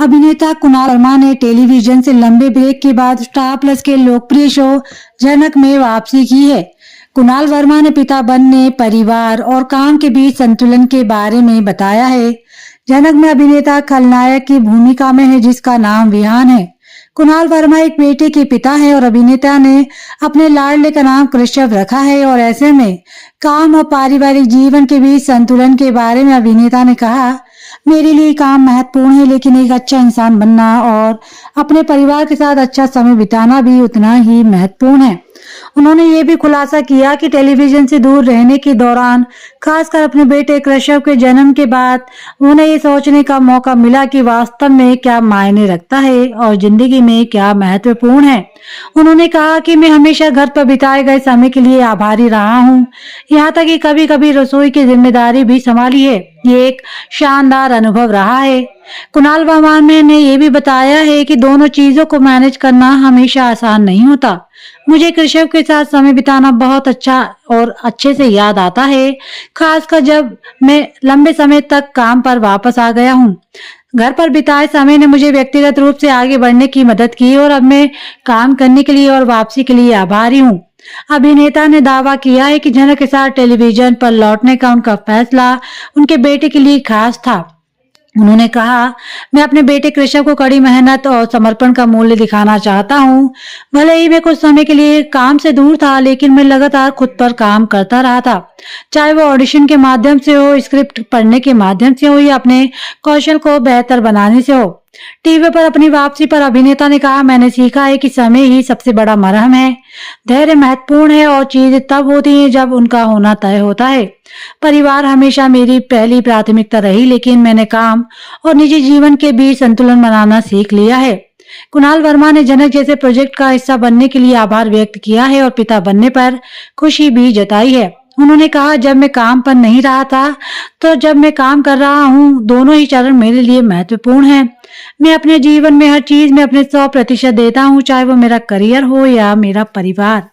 अभिनेता कुणाल वर्मा ने टेलीविजन से लंबे ब्रेक के बाद स्टार प्लस के लोकप्रिय शो जनक में वापसी की है। कुणाल वर्मा ने पिता बनने, परिवार और काम के बीच संतुलन के बारे में बताया है। जनक में अभिनेता खलनायक की भूमिका में है, जिसका नाम विहान है। कुणाल वर्मा एक बेटे के पिता है और अभिनेता ने अपने लाडले का नाम कृषभ रखा है। और ऐसे में काम और पारिवारिक जीवन के बीच संतुलन के बारे में अभिनेता ने कहा, मेरे लिए काम महत्वपूर्ण है, लेकिन एक अच्छा इंसान बनना और अपने परिवार के साथ अच्छा समय बिताना भी उतना ही महत्वपूर्ण है। उन्होंने ये भी खुलासा किया कि टेलीविजन से दूर रहने के दौरान, खासकर अपने बेटे कृषभ के जन्म के बाद, उन्हें ये सोचने का मौका मिला कि वास्तव में क्या मायने रखता है और जिंदगी में क्या महत्वपूर्ण है। उन्होंने कहा कि मैं हमेशा घर पर बिताए गए समय के लिए आभारी रहा हूँ, यहाँ तक कि कभी कभी रसोई की जिम्मेदारी भी संभाली है। ये एक शानदार अनुभव रहा है। कुणाल वर्मा ने ये भी बताया है कि दोनों चीजों को मैनेज करना हमेशा आसान नहीं होता। मुझे कृषभ के साथ समय बिताना बहुत अच्छा और अच्छे से याद आता है, खासकर जब मैं लंबे समय तक काम पर वापस आ गया हूँ। घर पर बिताए समय ने मुझे व्यक्तिगत रूप से आगे बढ़ने की मदद की और अब मैं काम करने के लिए और वापसी के लिए आभारी हूँ। अभिनेता ने दावा किया है कि जनक के साथ टेलीविजन पर लौटने का उनका फैसला उनके बेटे के लिए खास था। उन्होंने कहा, मैं अपने बेटे कृषभ को कड़ी मेहनत और समर्पण का मूल्य दिखाना चाहता हूँ। भले ही मैं कुछ समय के लिए काम से दूर था, लेकिन मैं लगातार खुद पर काम करता रहा था, चाहे वो ऑडिशन के माध्यम से हो, स्क्रिप्ट पढ़ने के माध्यम से हो या अपने कौशल को बेहतर बनाने से हो। टीवी पर अपनी वापसी पर अभिनेता ने कहा, मैंने सीखा है कि समय ही सबसे बड़ा मरहम है। धैर्य महत्वपूर्ण है और चीजें तब होती हैं जब उनका होना तय होता है। परिवार हमेशा मेरी पहली प्राथमिकता रही, लेकिन मैंने काम और निजी जीवन के बीच संतुलन बनाना सीख लिया है। कुणाल वर्मा ने जनक जैसे प्रोजेक्ट का हिस्सा बनने के लिए आभार व्यक्त किया है और पिता बनने पर खुशी भी जताई है। उन्होंने कहा, जब मैं काम पर नहीं रहा था तो जब मैं काम कर रहा हूँ, दोनों ही चरण मेरे लिए महत्वपूर्ण हैं। मैं अपने जीवन में हर चीज में अपने 100% देता हूँ, चाहे वो मेरा करियर हो या मेरा परिवार।